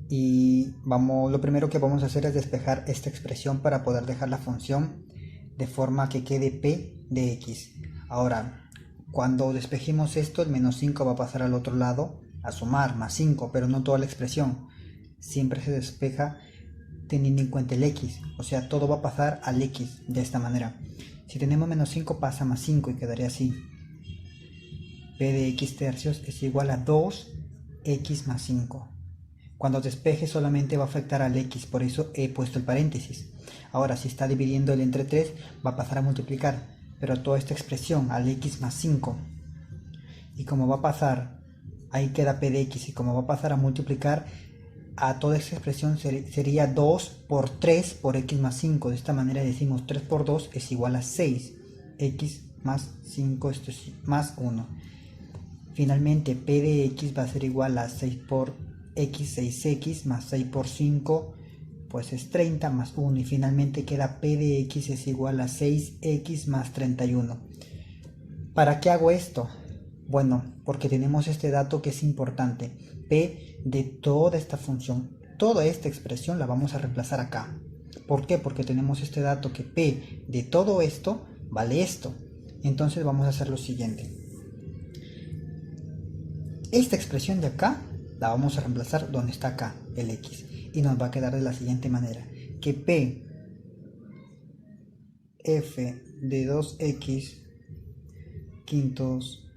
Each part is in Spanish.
Y lo primero que vamos a hacer es despejar esta expresión para poder dejar la función de forma que quede p de x. Ahora, cuando despejemos esto, el menos 5 va a pasar al otro lado a sumar más 5, pero no toda la expresión. Siempre se despeja teniendo en cuenta el x, o sea, todo va a pasar al x de esta manera. Si tenemos menos 5 pasa más 5 y quedaría así. P de x tercios es igual a 2x más 5. Cuando despeje solamente va a afectar al x, por eso he puesto el paréntesis. Ahora, si está dividiendo el entre 3, va a pasar a multiplicar, pero toda esta expresión al x más 5. Y como va a pasar, ahí queda p de x, y como va a pasar a multiplicar, a toda esta expresión sería 2 por 3 por x más 5. De esta manera decimos 3 por 2 es igual a 6. X más 5, esto es más 1. Finalmente, p de x va a ser igual a 6 por x, 6x, más 6 por 5, pues es 30 más 1. Y finalmente queda p de x es igual a 6x más 31. ¿Para qué hago esto? Bueno, porque tenemos este dato que es importante. P de toda esta función, toda esta expresión la vamos a reemplazar acá. ¿Por qué? Porque tenemos este dato que P de todo esto vale esto. Entonces vamos a hacer lo siguiente. Esta expresión de acá la vamos a reemplazar donde está acá, el x. Y nos va a quedar de la siguiente manera. Que P f de 2x quintos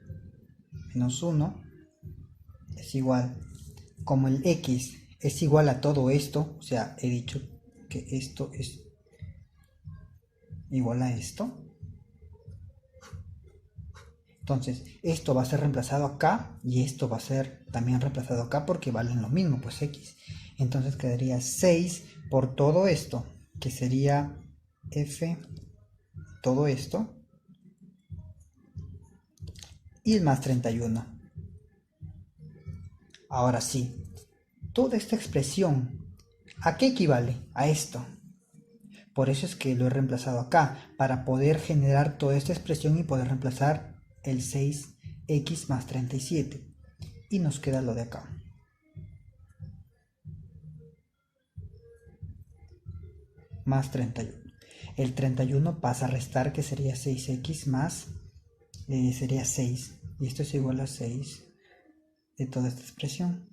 menos 1 es igual, como el x es igual a todo esto, o sea, he dicho que esto es igual a esto. Entonces, esto va a ser reemplazado acá y esto va a ser también reemplazado acá porque valen lo mismo, pues x. Entonces quedaría 6 por todo esto, que sería f todo esto, y el más 31. Ahora sí, toda esta expresión, ¿a qué equivale? A esto. Por eso es que lo he reemplazado acá, para poder generar toda esta expresión y poder reemplazar el 6x más 37. Y nos queda lo de acá. Más 31. El 31 pasa a restar, que sería 6x más, sería 6. Y esto es igual a 6 de toda esta expresión.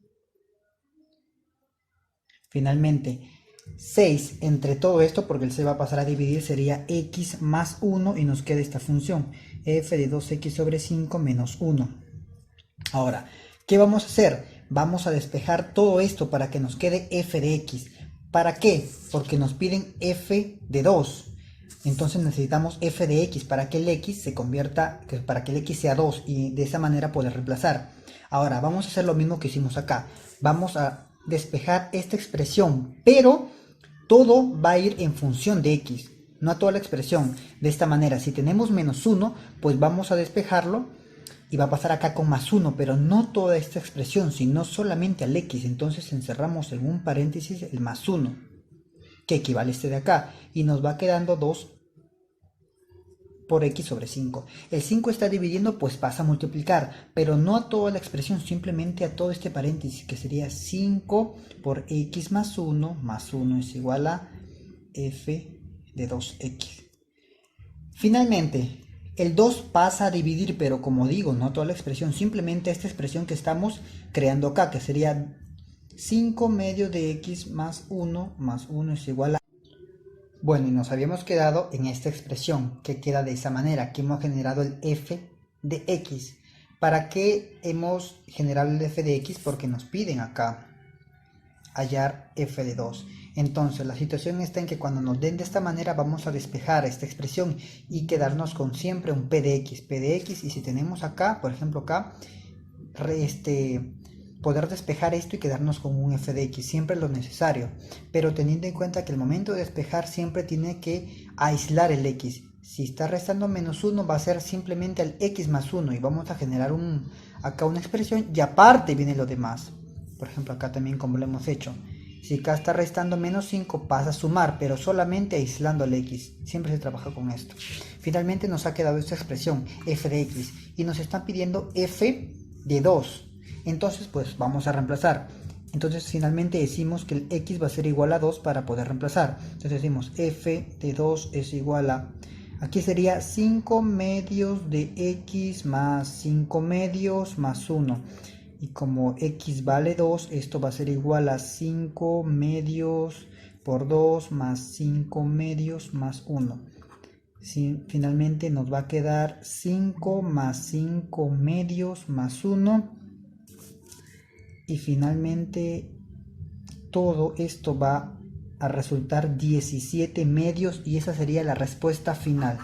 Finalmente, 6 entre todo esto, porque el 6 va a pasar a dividir, sería x más 1 y nos queda esta función, f de 2x sobre 5 menos 1. Ahora, ¿qué vamos a hacer? Vamos a despejar todo esto para que nos quede f de x. ¿Para qué? Porque nos piden f de 2. Entonces necesitamos f de x para que el x se convierta, para que el x sea 2 y de esa manera poder reemplazar. Ahora, vamos a hacer lo mismo que hicimos acá. Vamos a despejar esta expresión, pero todo va a ir en función de x, no a toda la expresión. De esta manera, si tenemos menos 1, pues vamos a despejarlo y va a pasar acá con más 1, pero no toda esta expresión, sino solamente al x. Entonces encerramos en un paréntesis el más 1, que equivale a este de acá, y nos va quedando 2 por x sobre 5. El 5 está dividiendo, pues pasa a multiplicar, pero no a toda la expresión, simplemente a todo este paréntesis, que sería 5 por x más 1 es igual a f de 2x. Finalmente, el 2 pasa a dividir, pero como digo, no toda la expresión, simplemente esta expresión que estamos creando acá, que sería 5 medio de x más 1 es igual a... Bueno, y nos habíamos quedado en esta expresión, que queda de esa manera, que hemos generado el f de x. ¿Para qué hemos generado el f de x? Porque nos piden acá hallar f de 2. Entonces la situación está en que cuando nos den de esta manera vamos a despejar esta expresión y quedarnos con siempre un p de x, y si tenemos acá, por ejemplo acá, poder despejar esto y quedarnos con un f de x, siempre lo necesario, pero teniendo en cuenta que el momento de despejar siempre tiene que aislar el x. Si está restando menos 1 va a ser simplemente el x más 1 y vamos a generar acá una expresión y aparte viene lo demás. Por ejemplo acá también, como lo hemos hecho, si acá está restando menos 5 pasa a sumar, pero solamente aislando el x. Siempre se trabaja con esto. Finalmente nos ha quedado esta expresión f de x y nos están pidiendo f de 2. Entonces pues vamos a reemplazar Entonces finalmente decimos que el x va a ser igual a 2 para poder reemplazar. Entonces decimos f de 2 es igual a, aquí sería 5 medios de x más 5 medios más 1. Y como x vale 2, esto va a ser igual a 5 medios por 2 más 5 medios más 1. Finalmente nos va a quedar 5 más 5 medios más 1. Y finalmente todo esto va a resultar 17 medios y esa sería la respuesta final.